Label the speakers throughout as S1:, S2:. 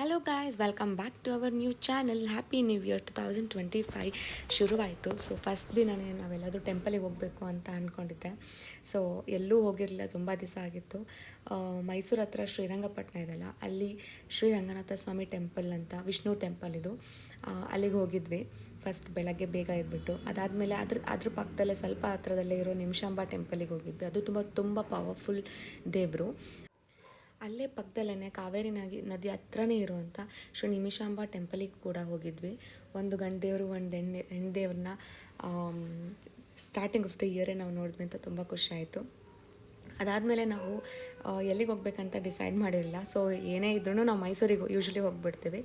S1: Hello guys, welcome back to our new channel. Happy new year 2025 ಶುರುವಾಯಿತು. So first ದಿನವೇ ನಾವೆಲ್ಲರೂ ಟೆಂಪಲಿಗೆ ಹೋಗಬೇಕು ಅಂತ ಅಂದ್ಕೊಂಡಿದ್ದೆ. ಸೊ ಎಲ್ಲೂ ಹೋಗಿರಲಿಲ್ಲ, ತುಂಬ ದಿವಸ ಆಗಿತ್ತು. ಮೈಸೂರು ಹತ್ರ ಶ್ರೀರಂಗಪಟ್ಟಣ ಇದೆಲ್ಲ, ಅಲ್ಲಿ ಶ್ರೀರಂಗನಾಥ ಸ್ವಾಮಿ ಟೆಂಪಲ್ ಅಂತ ವಿಷ್ಣು ಟೆಂಪಲ್ ಇದು. ಅಲ್ಲಿಗೆ ಹೋಗಿದ್ವಿ ಫಸ್ಟ್ ಬೆಳಗ್ಗೆ ಬೇಗ ಇದ್ಬಿಟ್ಟು. ಅದಾದಮೇಲೆ ಅದ್ರ ಪಕ್ಕದಲ್ಲೇ ಸ್ವಲ್ಪ ಹತ್ರದಲ್ಲೇ ಇರೋ ನಿಮಿಷಾಂಬ ಟೆಂಪಲಿಗೆ ಹೋಗಿದ್ವಿ. ಅದು ತುಂಬ ಪವರ್ಫುಲ್ ದೇವರು. ಅಲ್ಲೇ ಪಕ್ಕದಲ್ಲೇ ಕಾವೇರಿ ನದಿ ಹತ್ರನೇ ಇರುವಂಥ ಶ್ರೀ ನಿಮಿಷಾಂಬ ಟೆಂಪಲಿಗೆ ಕೂಡ ಹೋಗಿದ್ವಿ. ಒಂದು ಗಂಡು ದೇವರು, ಒಂದು ಹೆಣ್ಣು ದೇವ್ರನ್ನ ಸ್ಟಾರ್ಟಿಂಗ್ ಆಫ್ ದ ಇಯರೇ ನಾವು ನೋಡಿದ್ವಿ ಅಂತ ತುಂಬ ಖುಷಿ ಆಯಿತು. ಅದಾದಮೇಲೆ ನಾವು ಎಲ್ಲಿಗೆ ಹೋಗ್ಬೇಕಂತ ಡಿಸೈಡ್ ಮಾಡಿರಲಿಲ್ಲ. ಸೊ ಏನೇ ಇದ್ರೂ ನಾವು ಮೈಸೂರಿಗೆ ಯೂಶ್ವಲಿ ಹೋಗ್ಬಿಡ್ತೀವಿ.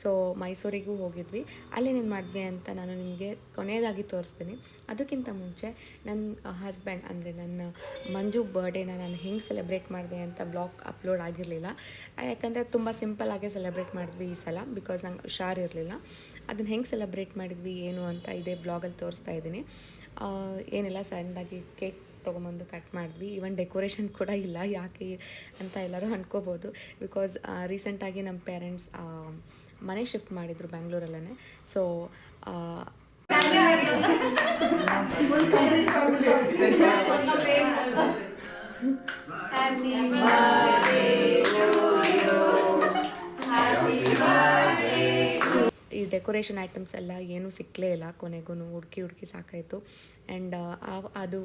S1: ಸೊ ಮೈಸೂರಿಗೂ ಹೋಗಿದ್ವಿ. ಅಲ್ಲಿ ಏನು ಮಾಡಿದ್ವಿ ಅಂತ ನಾನು ನಿಮಗೆ ಕೊನೆಯದಾಗಿ ತೋರಿಸ್ತೀನಿ. ಅದಕ್ಕಿಂತ ಮುಂಚೆ ನನ್ನ ಹಸ್ಬೆಂಡ್ ಅಂದರೆ ನನ್ನ ಮಂಜು ಬರ್ಡೇನ ನಾನು ಹೆಂಗೆ ಸೆಲೆಬ್ರೇಟ್ ಮಾಡಿದೆ ಅಂತ ಬ್ಲಾಗ್ ಅಪ್ಲೋಡ್ ಆಗಿರಲಿಲ್ಲ. ಯಾಕಂದರೆ ತುಂಬ ಸಿಂಪಲ್ಲಾಗೆ ಸೆಲೆಬ್ರೇಟ್ ಮಾಡಿದ್ವಿ ಈ ಸಲ, ಬಿಕಾಸ್ ನಂಗೆ ಹುಷಾರು ಇರಲಿಲ್ಲ. ಅದನ್ನು ಹೆಂಗೆ ಸೆಲೆಬ್ರೇಟ್ ಮಾಡಿದ್ವಿ ಏನು ಅಂತ ಇದೇ ಬ್ಲಾಗಲ್ಲಿ ತೋರಿಸ್ತಾ ಇದ್ದೀನಿ. ಏನಿಲ್ಲ, ಸಣ್ಣದಾಗಿ ಕೇಕ್ ತೊಗೊಂಬಂದು ಕಟ್ ಮಾಡಿದ್ವಿ. ಈವನ್ ಡೆಕೋರೇಷನ್ ಕೂಡ ಇಲ್ಲ, ಯಾಕೆ ಅಂತ ಎಲ್ಲರೂ ಅಂದ್ಕೋಬೋದು. ಬಿಕಾಸ್ ರೀಸೆಂಟಾಗಿ ನಮ್ಮ ಪೇರೆಂಟ್ಸ್ ಮನೆ ಶಿಫ್ಟ್ ಮಾಡಿದರು ಬೆಂಗಳೂರಲ್ಲೇ. ಸೊ ಈ ಡೆಕೋರೇಷನ್ ಐಟಮ್ಸ್ ಎಲ್ಲ ಏನೂ ಸಿಕ್ಕಲೇ ಇಲ್ಲ. ಕೊನೆಗೂ ಹುಡುಕಿ ಸಾಕಾಯಿತು. ಆ್ಯಂಡ್ ಅದು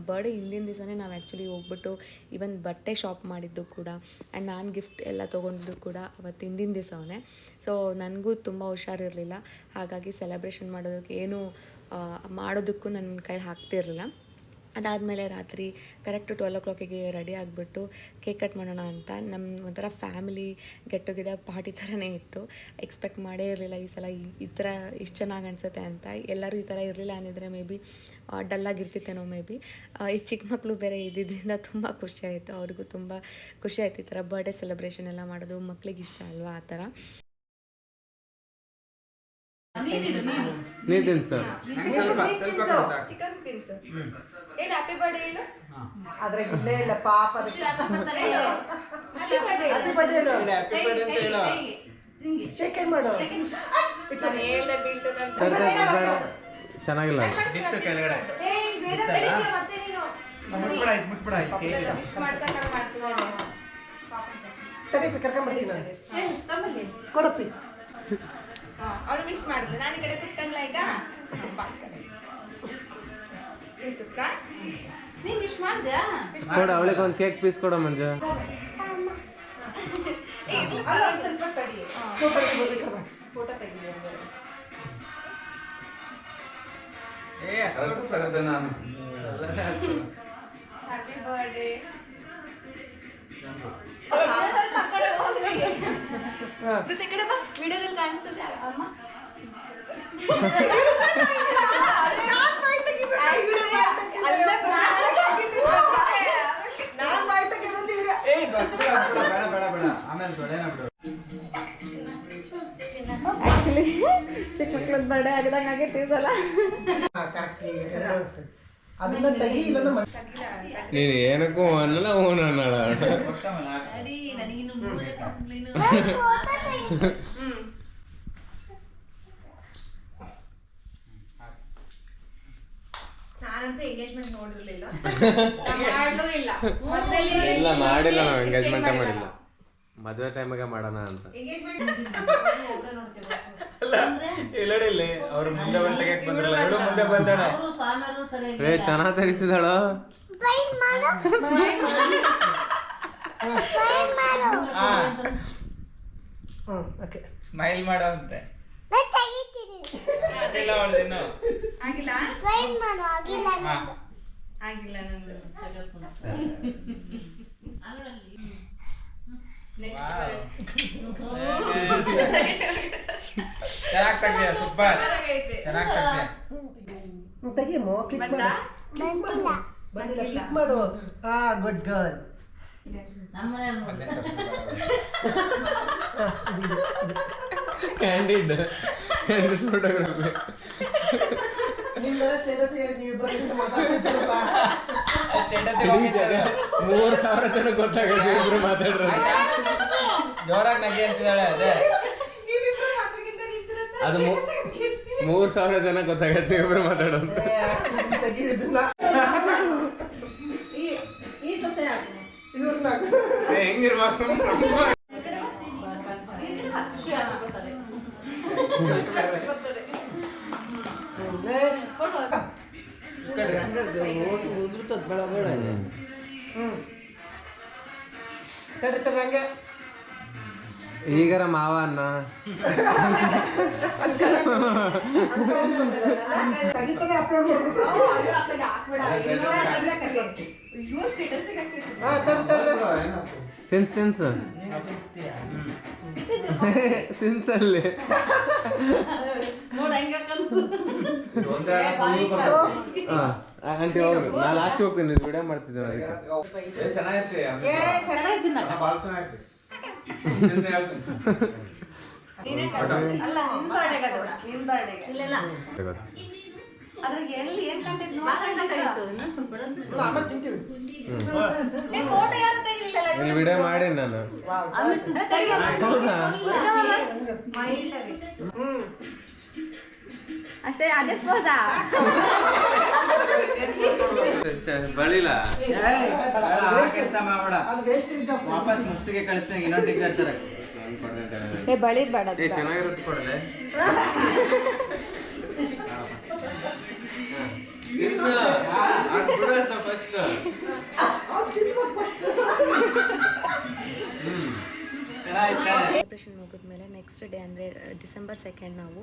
S1: ಬರ್ಡೇ ಹಿಂದಿನ ದಿವಸನೇ ನಾವು ಆ್ಯಕ್ಚುಲಿ ಹೋಗ್ಬಿಟ್ಟು ಈವನ್ ಬಟ್ಟೆ ಶಾಪ್ ಮಾಡಿದ್ದು ಕೂಡ, ಆ್ಯಂಡ್ ನಾನು ಗಿಫ್ಟ್ ಎಲ್ಲ ತೊಗೊಂಡಿದ್ದು ಕೂಡ ಅವತ್ತು ಹಿಂದಿನ ದಿವಸವೇ. ಸೊ ನನಗೂ ತುಂಬ ಹುಷಾರಿರಲಿಲ್ಲ, ಹಾಗಾಗಿ ಸೆಲೆಬ್ರೇಷನ್ ಮಾಡೋದಕ್ಕೂ ನನ್ನ ಕೈಲಿ ಆಗ್ತಿರಲಿಲ್ಲ. ಅದಾದಮೇಲೆ ರಾತ್ರಿ ಕರೆಕ್ಟ್ 12 o'clock ರೆಡಿ ಆಗಿಬಿಟ್ಟು ಕೇಕ್ ಕಟ್ ಮಾಡೋಣ ಅಂತ ನಮ್ಮ ಒಂಥರ ಫ್ಯಾಮಿಲಿ ಗೆಟ್ ಟುಗೆದರ್ ಪಾರ್ಟಿ ಥರನೇ ಇತ್ತು. ಎಕ್ಸ್ಪೆಕ್ಟ್ ಮಾಡೇ ಇರಲಿಲ್ಲ ಈ ಸಲ ಈ ಥರ ಇಷ್ಟು ಚೆನ್ನಾಗಿ ಅನಿಸುತ್ತೆ ಅಂತ. ಎಲ್ಲರೂ ಈ ಥರ ಇರಲಿಲ್ಲ ಅಂದಿದ್ರೆ ಮೇ ಬಿ ಡಲ್ಲಾಗಿರ್ತಿತ್ತೇನೋ ಮೇ ಬಿ. ಈ ಚಿಕ್ಕ ಮಕ್ಕಳು ಬೇರೆ ಇದ್ದಿದ್ದರಿಂದ ತುಂಬ ಖುಷಿ ಆಯಿತು. ಅವ್ರಿಗೂ ತುಂಬ ಖುಷಿ ಆಯಿತು ಈ ಥರ ಬರ್ಡೇ ಸೆಲೆಬ್ರೇಷನ್ ಎಲ್ಲ ಮಾಡೋದು. ಮಕ್ಳಿಗೆ ಇಷ್ಟ ಅಲ್ವಾ ಆ ಥರ. ಚಿಕನ್ ತಿನ್ಸು, ಹೇಳು ಹ್ಯಾಪಿ ಬರ್ಡೇ ಹೇಳು.
S2: ಅದ್ರಾಗ ಇಲ್ಲೇ ಇಲ್ಲ ಪಾಪ. ಶೇಕ್ ಮಾಡು.
S3: ಚೆನ್ನಾಗಿಲ್ಲ.
S2: ಕೊಡಪ್ಪಿ
S1: ಅವಳು ವಿಶ್ ಮಾಡಿದ್ಲು. ನಾನು ಈ ಕಡೆ ಕುತ್ಕೊಂಡ್ಲ ಈಗ ನೀನ್ ವಿಶ್ ಮಾಡ್ದ್ಯಾ?
S3: ಕೊಡ ಅವಳಿಗೆ ಒಂದು ಕೇಕ್ ಪೀಸ್ ಕೊಡ ಮಂಜು.
S2: ಸ್ವಲ್ಪ ತಡಿ, ಫೋಟೋ ತೆಗಿ.
S1: Happy birthday. ಸ್ವಲ್ಪ ಆ ಕಡೆ ಹೋಗ್ರಿ. ಈ ಕಡೆ ಬಾ, ವಿಡಿಯೋದಲ್ಲಿ ಕಾಣಿಸ್ತದೆ ಅಮ್ಮ. ಆಕ್ಚುಲಿ ಚಿಕ್ಕ ಮಕ್ಳದ್ ಬರ್ಡೇ ಆಗದಂಗ ಆಗೈತಿ ಈ ಸಲ.
S3: ನೀನು ಏನಕ್ಕೂ ಅನ್ನಲ್ಲ ಓನ್ ಅನ್ನಲ್ಲ.
S1: ನಾನಂತೂ ಎಂಗೇಜ್ಮೆಂಟ್ ನೋಡಿರ್ಲಿಲ್ಲ,
S3: ಇಲ್ಲ ಮಾಡಿಲ್ಲ. ನಾವು ಎಂಗೇಜ್ಮೆಂಟ್ ಮಾಡಿಲ್ಲ, ಮದುವೆ ಟೈಮಿಗೆ ಮಾಡೋಣ ಅಂತ. ಚೆನ್ನಾಗಿ ತೆಗಿತಿದ್ದಾಳು.
S4: ಸ್ಮೈಲ್ ಮಾಡೋಂತೆ
S1: ಆಗಿಲ್ಲ ನಂದು.
S4: ಚೆನ್ನಾಗಿ ತೆಗ್ದಿಯ, ಸೂಪರ್ ಚೆನ್ನಾಗಿ ತೆಗ್ದಿಯ.
S2: ತೆಗಿಯಮ್ಮ, ಕ್ಲಿಕ್ ಮಾಡು. ಬಂದಿಲ್ಲ, ಕ್ಲಿಕ್ ಮಾಡು. Good girl.
S3: Candid photography.
S2: ನಿಮ್ಮೆಲ್ಲ ಸ್ಟೇಟಸ್ ನೀವು ಮಾತಾಡ್ತಿದ್ದೀರಲ್ಲ.
S3: 3,000 ಜನ ಗೊತ್ತಾಗುತ್ತೆ ಇಬ್ರು ಮಾತಾಡ್ರೆ.
S4: ಜೋರಾಗಿ ನಗೆ ಅಂತಿದ್ದಾಳೆ ಅದೇ.
S3: ಅದು 3,000 ಜನ ಗೊತ್ತಾಗತ್ತೆ ಇಬ್ರು ಮಾತಾಡೋದು.
S2: ತೆಗೀರಿದ್ದನ್ನ ಇವ್ರನ್ನ
S3: ಹೆಂಗಿರ್ಬೇಕು
S2: ಉದುರ್ತದ ಬೇಡ ಬೇಡ. ಕಡಿತವೆ ಹಂಗೆ
S3: ಈಗರ ಮಾವ ಅನ್ನ
S2: ಕಡಿತಾನೆ ಅಪ್ಲೋಡ್ ಮಾಡ್ಬಿಟ್ಟು
S3: ತಿನ್ಸು ತಿನ್ಸಲ್ಲಿ ಆಂಟಿ ಹೋಗ್ರಿ ನಾ ಲಾಸ್ಟ್ ಹೋಗ್ತೀನಿ ವಿಡಿಯೋ ಮಾಡ್ತಿದ್ದೇನೆ
S2: ಆಮೇಲೆ ತಿಂತೀವಿ.
S3: ಇಲ್ಲಿ ವಿಡಿಯೋ ಮಾಡಿ ನಾನು
S1: ಅಷ್ಟೇ ಅದೇ ಸ್ಪೋಸಾ
S3: ಬಳಿಲ್ಲ
S4: ಕೆಲಸ ಮಾಡ್ಬೇಡ,
S2: ಅದು ವೇಸ್ಟೇಜ್ ಆಫ್
S4: ವಾಪಸ್ ಮುಫ್ತಿಗೆ ಕಳಿಸ್ತೀನಿ. ಇನ್ನೊಂದು ಟಿಕೆಟ್ ಇರ್ತಾರೆ.
S1: ಏ ಬಳಿ ಬೇಡ
S3: ಚೆನ್ನಾಗಿರುತ್ತೆ ಕೊಡಲೆ ಫಸ್ಟ್ ಸೆಲೆಬ್ರೇಷನ್ ಮುಗಿದ್ಮೇಲೆ ನೆಕ್ಸ್ಟ್ ಡೇ ಅಂದರೆ ಡಿಸೆಂಬರ್ 2 ನಾವು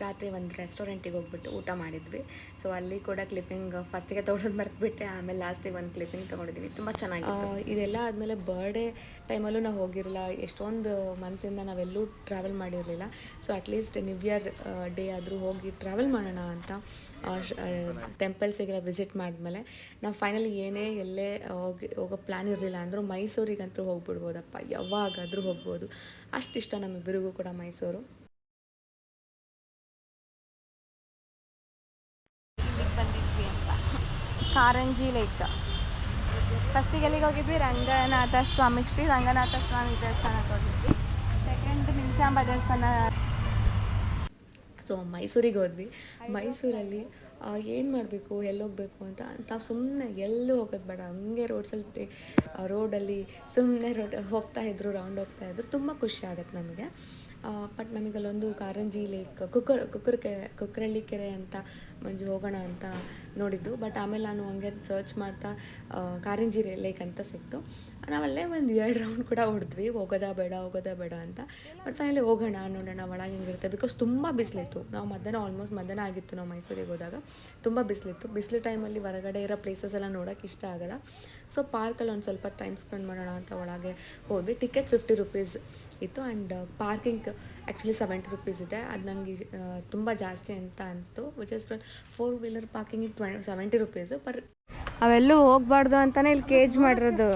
S3: ರಾತ್ರಿ ಒಂದು ರೆಸ್ಟೋರೆಂಟಿಗೆ ಹೋಗ್ಬಿಟ್ಟು ಊಟ ಮಾಡಿದ್ವಿ. ಸೊ ಅಲ್ಲಿ ಕೂಡ ಕ್ಲಿಪ್ಪಿಂಗ್ ಫಸ್ಟಿಗೆ ತೊಗೊಳೋದು ಮರೆತುಬಿಟ್ಟೆ, ಆಮೇಲೆ ಲಾಸ್ಟಿಗೆ ಒಂದು ಕ್ಲಿಪ್ಪಿಂಗ್ ತೊಗೊಂಡಿದ್ವಿ. ತುಂಬ ಚೆನ್ನಾಗಿತ್ತು. ಇದೆಲ್ಲ ಆದಮೇಲೆ ಬರ್ಡೇ ಟೈಮಲ್ಲೂ ನಾವು ಹೋಗಿರಲಿಲ್ಲ, ಎಷ್ಟೊಂದು ಮಂತ್ಸಿಂದ ನಾವೆಲ್ಲೂ ಟ್ರಾವೆಲ್ ಮಾಡಿರಲಿಲ್ಲ. So at least new year day ಆದರೂ ಹೋಗಿ ಟ್ರಾವೆಲ್ ಮಾಡೋಣ ಅಂತ ಟೆಂಪಲ್ಸಿಗೆಲ್ಲ ವಿಸಿಟ್ ಮಾಡಿದ್ಮೇಲೆ ನಾವು ಫೈನಲಿ ಏನೇ ಎಲ್ಲೇ ಹೋಗೋ ಪ್ಲ್ಯಾನ್ ಇರಲಿಲ್ಲ ಅಂದರೂ ಮೈಸೂರಿಗಂತೂ ಹೋಗ್ಬಿಡ್ಬೋದಪ್ಪ, ಯಾವಾಗಾದರೂ ಹೋಗ್ಬೋದು. ಅಷ್ಟಿಷ್ಟ ನಮ್ಮಿಬ್ಬರಿಗೂ ಕೂಡ ಮೈಸೂರು. ಬಂದಿದ್ವಿ ಅಂತ ಕಾರಂಜಿ ಲೇಕ್. ಫಸ್ಟಿಗೆ ಎಲ್ಲಿಗೆ ಹೋಗಿದ್ವಿ? ರಂಗನಾಥ ಸ್ವಾಮಿ, ಶ್ರೀ ರಂಗನಾಥ ಸ್ವಾಮಿ ದೇವಸ್ಥಾನಕ್ಕೆ ಹೋಗಿದ್ವಿ. ಸೆಕೆಂಡ್ ನಿಮಿಷಾಂಬ ದೇವಸ್ಥಾನ. ಸೊ ಮೈಸೂರಿಗೆ ಹೋದ್ವಿ. ಮೈಸೂರಲ್ಲಿ ಏನು ಮಾಡಬೇಕು, ಎಲ್ಲೋಗಬೇಕು ಅಂತ ನಾವು ಸುಮ್ಮನೆ ಎಲ್ಲೂ ಹೋಗೋದು ಬೇಡ, ಹಂಗೆ ರೋಡಲ್ಲಿ ಸುಮ್ಮನೆ ಹೋಗ್ತಾಯಿದ್ರು, ರೌಂಡ್ ಹೋಗ್ತಾಯಿದ್ರು. ತುಂಬ ಖುಷಿ ಆಗುತ್ತೆ ನಮಗೆ. ಬಟ್ ನಮಗಲ್ಲೊಂದು ಕಾರಂಜಿ ಲೇಕ್, ಕುಕ್ಕರಳ್ಳಿ ಕೆರೆ ಅಂತ ಮಂಜು ಹೋಗೋಣ ಅಂತ ನೋಡಿದ್ದು. ಬಟ್ ಆಮೇಲೆ ನಾನು ಹಂಗೆ ಸರ್ಚ್ ಮಾಡ್ತಾ ಕಾರಂಜಿ ಲೇಕ್ ಅಂತ ಸಿಕ್ತು. ನಾವಲ್ಲೇ ಒಂದು 2 ರೌಂಡ್ ಕೂಡ ಹೊಡೆದ್ವಿ, ಹೋಗೋದಾ ಬೇಡ ಅಂತ. ಬಟ್ ಫೈನಲಿ ಹೋಗೋಣ, ನೋಡೋಣ ಒಳಗೆ ಹೆಂಗಿರುತ್ತೆ. ಬಿಕಾಸ್ ತುಂಬ ಬಿಸಿಲಿತ್ತು. ನಾವು ಆಲ್ಮೋಸ್ಟ್ ಮಧ್ಯಾಹ್ನ ಆಗಿತ್ತು ನಾವು ಮೈಸೂರಿಗೆ ಹೋದಾಗ. ತುಂಬ ಬಿಸಿಲಿತ್ತು. ಬಿಸಿಲು ಟೈಮಲ್ಲಿ ಹೊರಗಡೆ ಇರೋ ಪ್ಲೇಸಸ್ ಎಲ್ಲ ನೋಡೋಕ್ಕೆ ಇಷ್ಟ ಆಗೋಲ್ಲ. ಸೊ ಪಾರ್ಕಲ್ಲಿ ಒಂದು ಸ್ವಲ್ಪ ಟೈಮ್ ಸ್ಪೆಂಡ್ ಮಾಡೋಣ ಅಂತ ಒಳಗೆ ಹೋದ್ವಿ. ಟಿಕೆಟ್ 50 ರೂಪೀಸ್ ಇತ್ತು. ಆ್ಯಂಡ್ ಪಾರ್ಕಿಂಗ್ ಆ್ಯಕ್ಚುಲಿ 70 ರೂಪೀಸ್ ಇದೆ. ಅದು ನನಗೆ ತುಂಬ ಜಾಸ್ತಿ ಅಂತ ಅನಿಸ್ತು. ಜಸ್ಟ್ 4 ವೀಲರ್ ಪಾರ್ಕಿಂಗಿಗೆ 70 ರೂಪೀಸು ಪರ್. ಅವೆಲ್ಲೂ ಹೋಗ್ಬಾರ್ದು ಅಂತಲೇ ಇಲ್ಲಿ ಕೇಜ್ ಮಾಡಿರೋದು,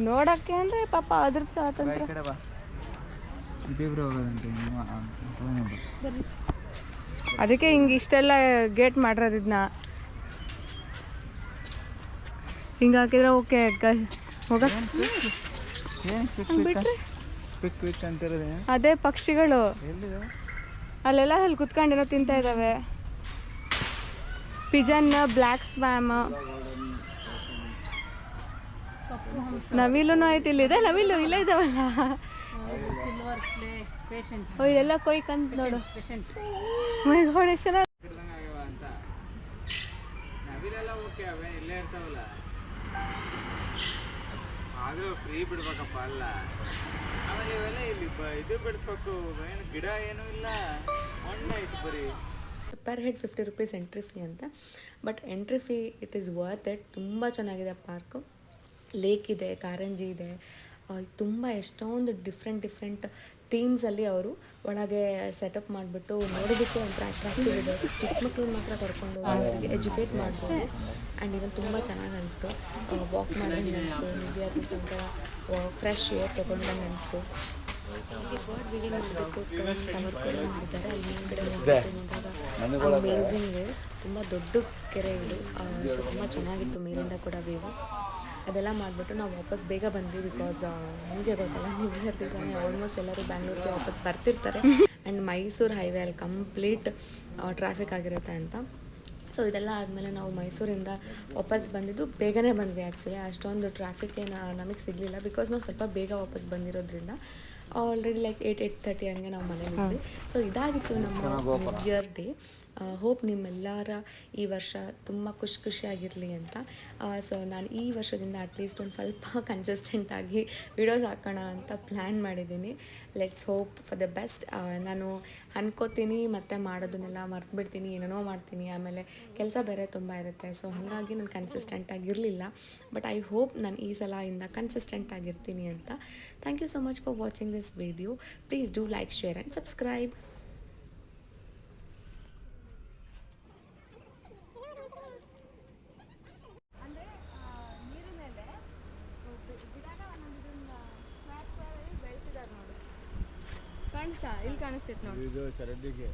S3: ನೋಡೋಕ್ಕೆ ಅಂದರೆ ಪಾಪ ಅದ್ರದ್ದು ಸ್ವಾತಂತ್ರ್ಯ. ಅದಕ್ಕೆ ಹಿಂಗೆ ಇಷ್ಟೆಲ್ಲ ಗೇಟ್ ಮಾಡಿರೋದು. ಇದನ್ನ ಹಿಂಗೆ ಹಾಕಿದ್ರೆ ಓಕೆ ಬಿಟ್ರೆ ಅದೇ ಪಕ್ಷಿಗಳು ಅಲ್ಲೆಲ್ಲ ಅಲ್ಲಿ ಕುತ್ಕೊಂಡಿರೋ ತಿಂತಾ ಇದ್ದಾವೆ. ಪಿಜನ್, ಬ್ಲ್ಯಾಕ್ ಸ್ವ್ಯಾಮ್, ನವಿಲು ಐತಿ. ಇಲ್ಲಿದೆ ನವಿಲು, ಇಲ್ಲ ಇದಾವಲ್ಲ. ಇಲ್ಲೆಲ್ಲ ಕೊಯ್ಕಂತ ನೋಡು.
S4: ಆದ್ರೂ ಫ್ರೀ ಬಿಡ್ಬೇಕಪ್ಪ ಅಲ್ಲ. ಆಮೇಲೆ ಇವೆಲ್ಲ ಇಲ್ಲಿ ಇದು ಬಿಡ್ಬೇಕು, ಏನು ಗಿಡ ಏನೂ ಇಲ್ಲ, ಮಣ್ಣಾಯ್ತು ಬರೀ.
S1: Per head 50 rupees entry fee ಅಂತ. But entry fee it is worth it. ತುಂಬ ಚೆನ್ನಾಗಿದೆ ಪಾರ್ಕು. ಲೇಕ್ ಇದೆ, ಕಾರಂಜಿ ಇದೆ, ತುಂಬ ಎಷ್ಟೊಂದು ಡಿಫ್ರೆಂಟ್ ಥೀಮ್ಸಲ್ಲಿ ಅವರು ಒಳಗೆ ಸೆಟಪ್ ಮಾಡಿಬಿಟ್ಟು ನೋಡೋದಕ್ಕೆ ಒಂಥರ ಅಟ್ರಾಕ್ಟಿವ್ ಇದೆ. ಚಿಕ್ಕ ಮಕ್ಕಳನ್ನ ಮಾತ್ರ ಕರ್ಕೊಂಡು ಅವರಿಗೆ ಎಜುಕೇಟ್ ಮಾಡ್ಬೋದು. ಆ್ಯಂಡ್ ಇವನ್ ತುಂಬ ಚೆನ್ನಾಗಿ ಅನಿಸ್ತು. ವಾಕ್ ಮಾಡಿದಂಗೆ ಅನಿಸ್ತು, ವಿದ್ಯಾರ್ಥಿ ಒಂಥರ ಫ್ರೆಶ್ ಏರ್ ತೊಗೊಂಡಂಗೆ ಅನಿಸ್ತು. ಇಲ್ಲಿ ಬರ್ಡ್ ವಿವಿಂಗ್ ಮಾಡೋದಕ್ಕೋಸ್ಕರ ಟವರ್ ಕೂಡ ಮಾಡಿದ್ದಾರೆ. ಅಲ್ಲಿ ಹಿಂದ್ಗಡೆ ಹೋದಾಗ ಅಮೇಝಿಂಗ್ ವೇವ್. ತುಂಬ ದೊಡ್ಡ ಕೆರೆ ಇದು. ತುಂಬ ಚೆನ್ನಾಗಿತ್ತು ಮೇಲಿಂದ ಕೂಡ ವೇವು. ಅದೆಲ್ಲ ಮಾಡಿಬಿಟ್ಟು ನಾವು ವಾಪಸ್ ಬೇಗ ಬಂದ್ವಿ. ಬಿಕಾಸ್ ನಿಮಗೆ ಗೊತ್ತಲ್ಲ, ನ್ಯೂ ಇಯರ್ ದಿವಸನೇ ಆಲ್ಮೋಸ್ಟ್ ಎಲ್ಲರೂ ಬ್ಯಾಂಗ್ಳೂರಿಗೆ ವಾಪಸ್ ಬರ್ತಿರ್ತಾರೆ. ಆ್ಯಂಡ್ ಮೈಸೂರು ಹೈವೇ ಅಲ್ಲಿ ಕಂಪ್ಲೀಟ್ ಟ್ರಾಫಿಕ್ ಆಗಿರುತ್ತೆ ಅಂತ. ಸೊ ಇದೆಲ್ಲ ಆದಮೇಲೆ ನಾವು ಮೈಸೂರಿಂದ ವಾಪಸ್ ಬಂದಿದ್ದು ಬೇಗನೆ ಬಂದ್ವಿ. ಆ್ಯಕ್ಚುಲಿ ಅಷ್ಟೊಂದು ಟ್ರಾಫಿಕ್ ನಮಗೆ ಸಿಗಲಿಲ್ಲ, ಬಿಕಾಸ್ ನಾವು ಸ್ವಲ್ಪ ಬೇಗ ವಾಪಸ್ ಬಂದಿರೋದ್ರಿಂದ. ಆಲ್ರೆಡಿ ಲೈಕ್ 8:30 ಹಂಗೆ ನಾವು ಮನೇಲಿದ್ವಿ. ಸೊ ಇದಾಗಿತ್ತು ನಮ್ಮ ನ್ಯೂ ಇಯರ್ ಡೇ. ಹೋಪ್ ನಿಮ್ಮೆಲ್ಲರ ಈ ವರ್ಷ ತುಂಬ ಖುಷಿಯಾಗಿರಲಿ ಅಂತ. ಸೊ ನಾನು ಈ ವರ್ಷದಿಂದ ಅಟ್ಲೀಸ್ಟ್ ಒಂದು ಸ್ವಲ್ಪ ಕನ್ಸಿಸ್ಟೆಂಟಾಗಿ ವಿಡಿಯೋಸ್ ಹಾಕೋಣ ಅಂತ ಪ್ಲ್ಯಾನ್ ಮಾಡಿದ್ದೀನಿ. Let's hope for the best. ನಾನು ಅನ್ಕೋತೀನಿ ಮತ್ತು ಮಾಡೋದನ್ನೆಲ್ಲ ಮರ್ತುಬಿಡ್ತೀನಿ, ಏನೇನೋ ಮಾಡ್ತೀನಿ, ಆಮೇಲೆ ಕೆಲಸ ಬೇರೆ ತುಂಬ ಇರುತ್ತೆ. ಸೊ ಹಾಗಾಗಿ ನಾನು ಕನ್ಸಿಸ್ಟೆಂಟಾಗಿರಲಿಲ್ಲ. ಬಟ್ ಐ ಹೋಪ್ ನಾನು ಈ ಸಲ ಇಂದ ಕನ್ಸಿಸ್ಟೆಂಟಾಗಿರ್ತೀನಿ ಅಂತ. Thank you so much for watching this video. Please do like, share and subscribe.
S3: ಕಾಣಿಸ್ತಾ ಇಲ್ಲಿ ಕಾಣಿಸ್ತೈತೆ ನೋಡಿ.
S4: ಇದು ಚರಂಡಿಗೆ